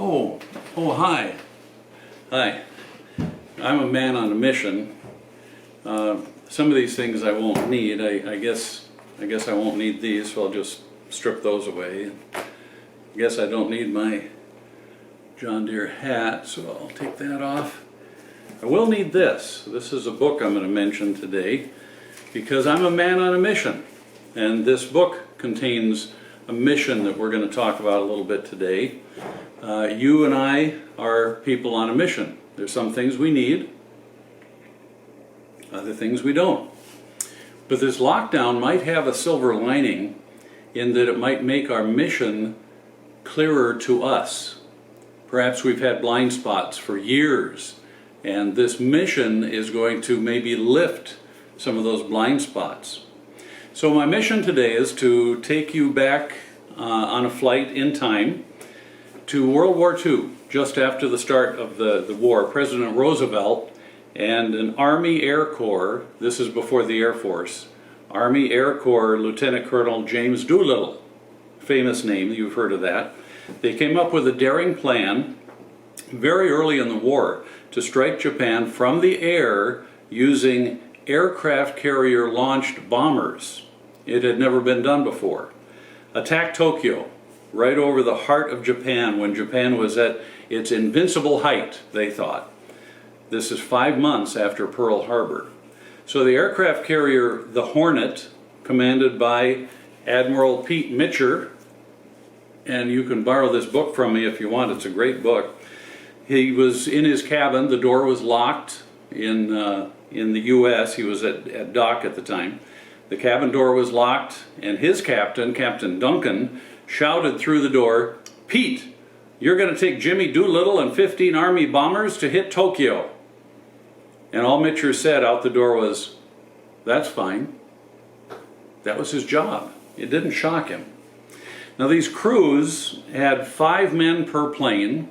Hi. Hi. I'm a man on a mission. Some of these things I won't need. I guess I won't need these, so I'll just strip those away. I guess I don't need my John Deere hat, so I'll take that off. I will need this. This is a book I'm going to mention today because I'm a man on a mission. And this book contains a mission that we're going to talk about a little bit today. You and I are people on a mission. There's some things we need, other things we don't. But this lockdown might have a silver lining in that it might make our mission clearer to us. Perhaps we've had blind spots for years, and this mission is going to maybe lift some of those blind spots. So my mission today is to take you back on a flight in time to World War II, just after the start of the war. President Roosevelt and an Army Air Corps, this is before the Air Force, Army Air Corps Lieutenant Colonel James Doolittle, famous name, you've heard of that. They came up with a daring plan very early in the war to strike Japan from the air using aircraft carrier launched bombers. It had never been done before. Attack Tokyo, right over the heart of Japan when Japan was at its invincible height, they thought. This is 5 months after Pearl Harbor. So the aircraft carrier, the Hornet, commanded by Admiral Pete Mitscher, and you can borrow this book from me if you want, it's a great book. He was in his cabin, the door was locked in the US, he was at dock at the time. The cabin door was locked, and his captain, Captain Duncan, shouted through the door, "Pete, you're going to take Jimmy Doolittle and 15 Army bombers to hit Tokyo." And all Mitscher said out the door was, "That's fine." That was his job. It didn't shock him. Now these crews had 5 men per plane.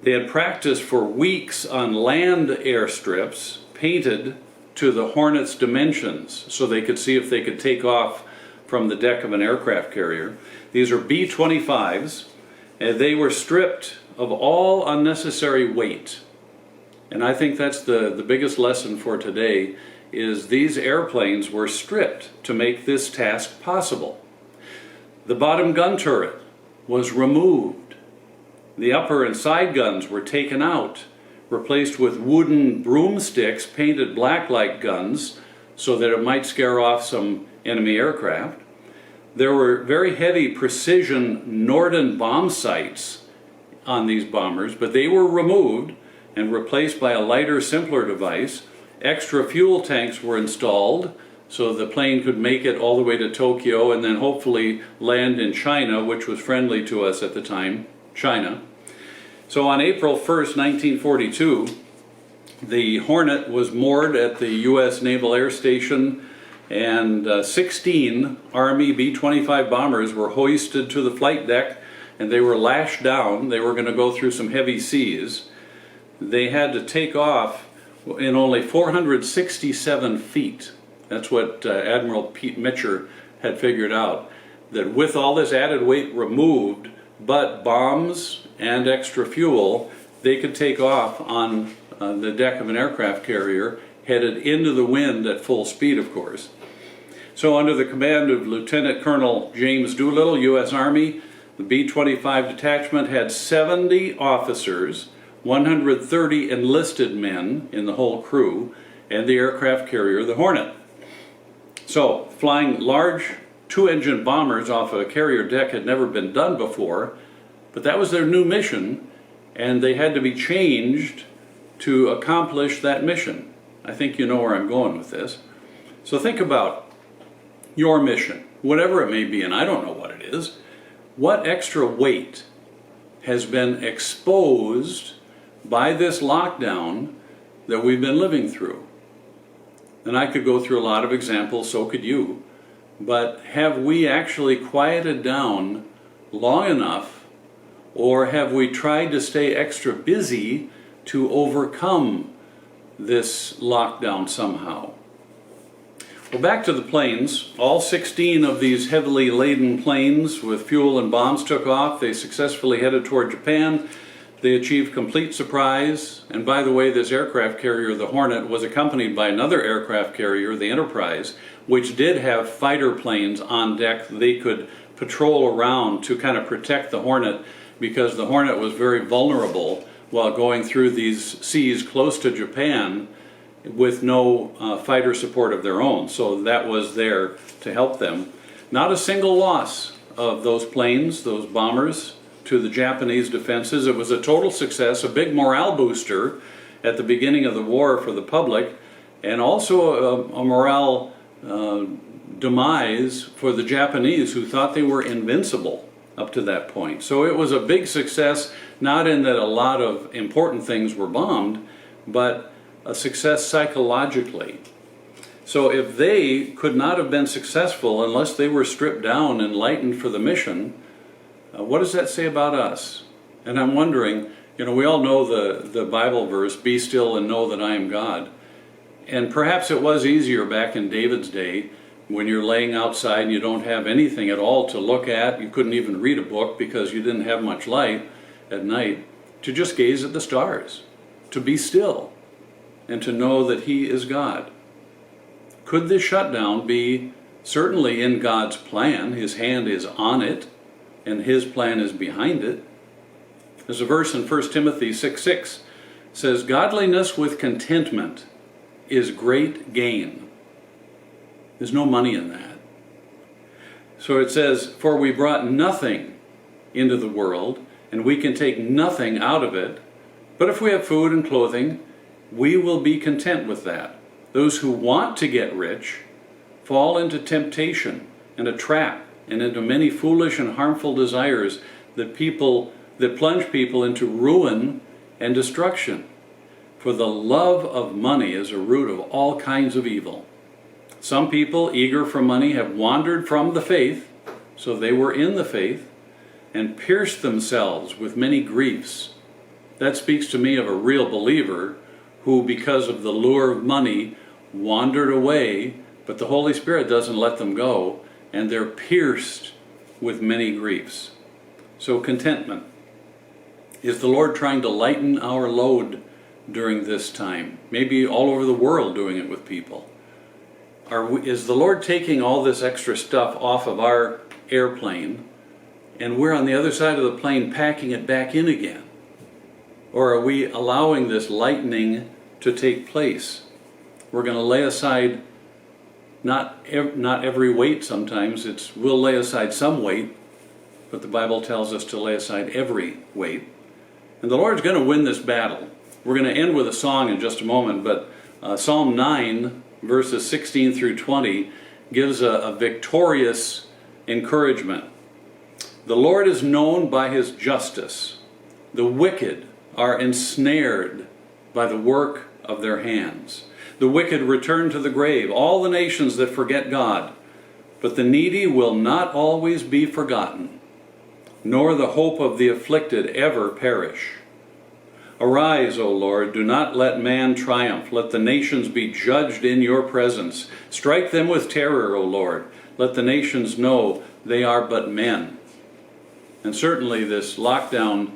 They had practiced for weeks on land airstrips, painted to the Hornet's dimensions so they could see if they could take off from the deck of an aircraft carrier. These are B-25s, and they were stripped of all unnecessary weight. And I think that's the biggest lesson for today, is these airplanes were stripped to make this task possible. The bottom gun turret was removed. The upper and side guns were taken out, replaced with wooden broomsticks painted black like guns so that it might scare off some enemy aircraft. There were very heavy precision Norden bomb sights on these bombers, but they were removed and replaced by a lighter, simpler device. Extra fuel tanks were installed so the plane could make it all the way to Tokyo and then hopefully land in China, which was friendly to us at the time, China. So on April 1st, 1942, the Hornet was moored at the U.S. Naval Air Station, and 16 Army B-25 bombers were hoisted to the flight deck, and they were lashed down. They were going to go through some heavy seas. They had to take off in only 467 feet. That's what Admiral Pete Mitscher had figured out, that with all this added weight removed, but bombs and extra fuel, they could take off on the deck of an aircraft carrier, headed into the wind at full speed, of course. So under the command of Lieutenant Colonel James Doolittle, U.S. Army, the B-25 detachment had 70 officers, 130 enlisted men in the whole crew, and the aircraft carrier, the Hornet. So flying large 2-engine bombers off a carrier deck had never been done before, but that was their new mission, and they had to be changed to accomplish that mission. I think you know where I'm going with this. So think about your mission, whatever it may be, and I don't know what it is. What extra weight has been exposed by this lockdown that we've been living through? And I could go through a lot of examples, so could you. But have we actually quieted down long enough, or have we tried to stay extra busy to overcome this lockdown somehow? Well, back to the planes. All 16 of these heavily laden planes with fuel and bombs took off. They successfully headed toward Japan. They achieved complete surprise. And by the way, this aircraft carrier, the Hornet, was accompanied by another aircraft carrier, the Enterprise, which did have fighter planes on deck. They could patrol around to kind of protect the Hornet, because the Hornet was very vulnerable while going through these seas close to Japan with no fighter support of their own. So that was there to help them. Not a single loss of those planes, those bombers, to the Japanese defenses. It was a total success, a big morale booster at the beginning of the war for the public, and also a morale demise for the Japanese, who thought they were invincible up to that point. So it was a big success, not in that a lot of important things were bombed, but a success psychologically. So if they could not have been successful unless they were stripped down and lightened for the mission, what does that say about us? And I'm wondering, we all know the Bible verse, "Be still and know that I am God." And perhaps it was easier back in David's day, when you're laying outside and you don't have anything at all to look at. You couldn't even read a book because you didn't have much light at night, to just gaze at the stars, to be still, and to know that He is God. Could this shutdown be certainly in God's plan? His hand is on it, and His plan is behind it. There's a verse in 1 Timothy 6:6 says, "Godliness with contentment is great gain." There's no money in that. So it says, "For we brought nothing into the world, and we can take nothing out of it. But if we have food and clothing, we will be content with that." Those who want to get rich fall into temptation and a trap and into many foolish and harmful desires that plunge people into ruin and destruction. For the love of money is a root of all kinds of evil. Some people, eager for money, have wandered from the faith, so they were in the faith, and pierced themselves with many griefs. That speaks to me of a real believer who, because of the lure of money, wandered away, but the Holy Spirit doesn't let them go, and they're pierced with many griefs. So contentment. Is the Lord trying to lighten our load during this time? Maybe all over the world doing it with people. Is the Lord taking all this extra stuff off of our airplane, and we're on the other side of the plane packing it back in again? Or are we allowing this lightening to take place? We're going to lay aside not every weight. Sometimes we'll lay aside some weight, but the Bible tells us to lay aside every weight. And the Lord's going to win this battle. We're going to end with a song in just a moment, but Psalm 9, verses 16 through 20, gives a victorious encouragement. The Lord is known by His justice. The wicked are ensnared by the work of their hands. The wicked return to the grave, all the nations that forget God. But the needy will not always be forgotten, nor the hope of the afflicted ever perish. Arise, O Lord, do not let man triumph. Let the nations be judged in your presence. Strike them with terror, O Lord. Let the nations know they are but men. And certainly this lockdown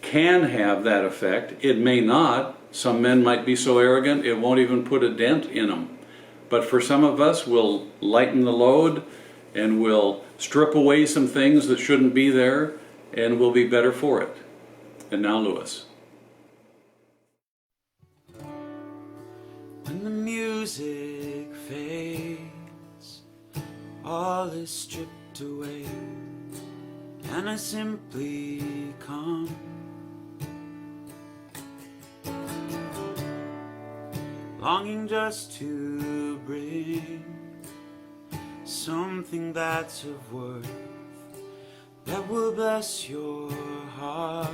can have that effect. It may not. Some men might be so arrogant it won't even put a dent in them. But for some of us, we'll lighten the load and we'll strip away some things that shouldn't be there, and we'll be better for it. And now Lewis. When the music fades, all is stripped away, and I simply come, longing just to bring something that's of worth, that will bless your heart.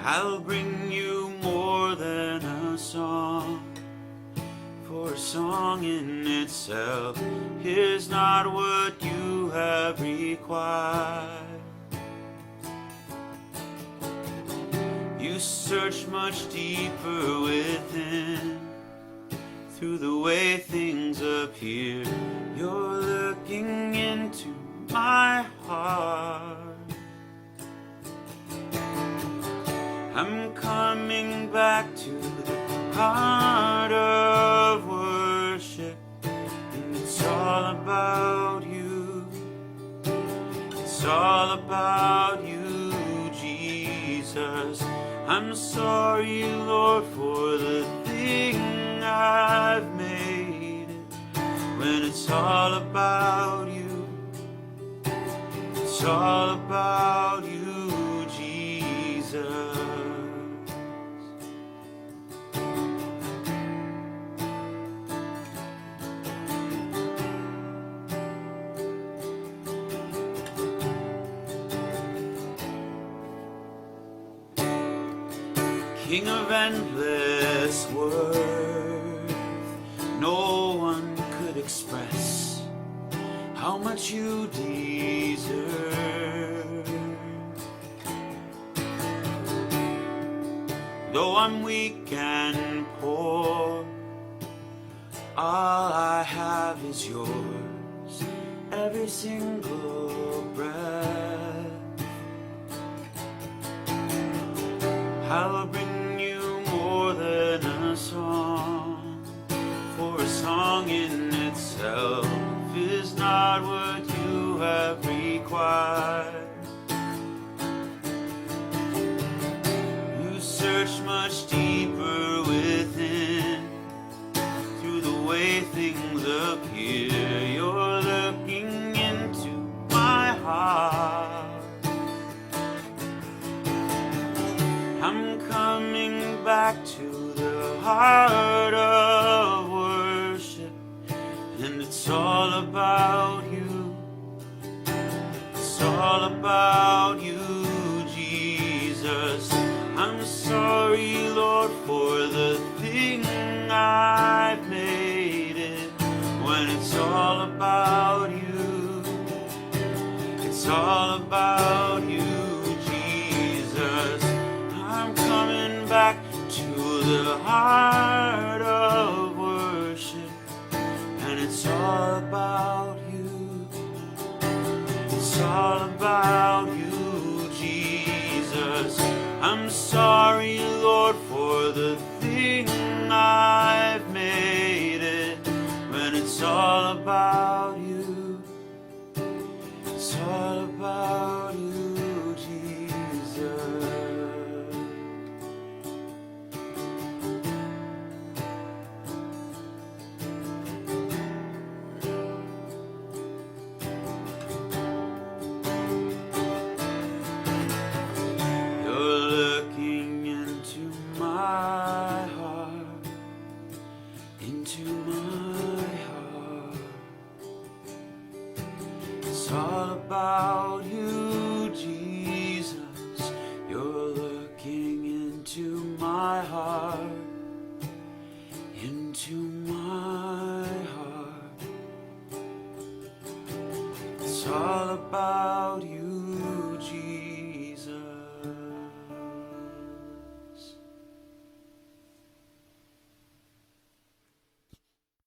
I'll bring you more than a song, for a song in itself is not what you have required. You search much deeper within through the way things appear. You're looking into my heart. I'm coming back to the heart of worship, and it's all about you. It's all about you, Jesus. I'm sorry, Lord, for the thing I've made it. When it's all about you, it's all about you, Jesus. King of endless worth, no one could express how much you deserve. Though I'm weak and poor, all I have is yours, every single breath. I'll bring you more than a song, for a song in itself is not what you have required. You search much deeper within, through the way things appear. You're looking into my heart. I'm coming back to the heart of worship, and it's all about you. It's all about you, Jesus. I'm sorry, Lord, for the thing I've made it. When it's all about you, it's all about you, Jesus. I'm coming back to the heart of worship, and it's all about you. It's all about you, Jesus. I'm sorry, Lord, for the thing I've made it. When it's all about you, it's all about you, Jesus. It's all about you, Jesus. You're looking into my heart, into my heart. It's all about you,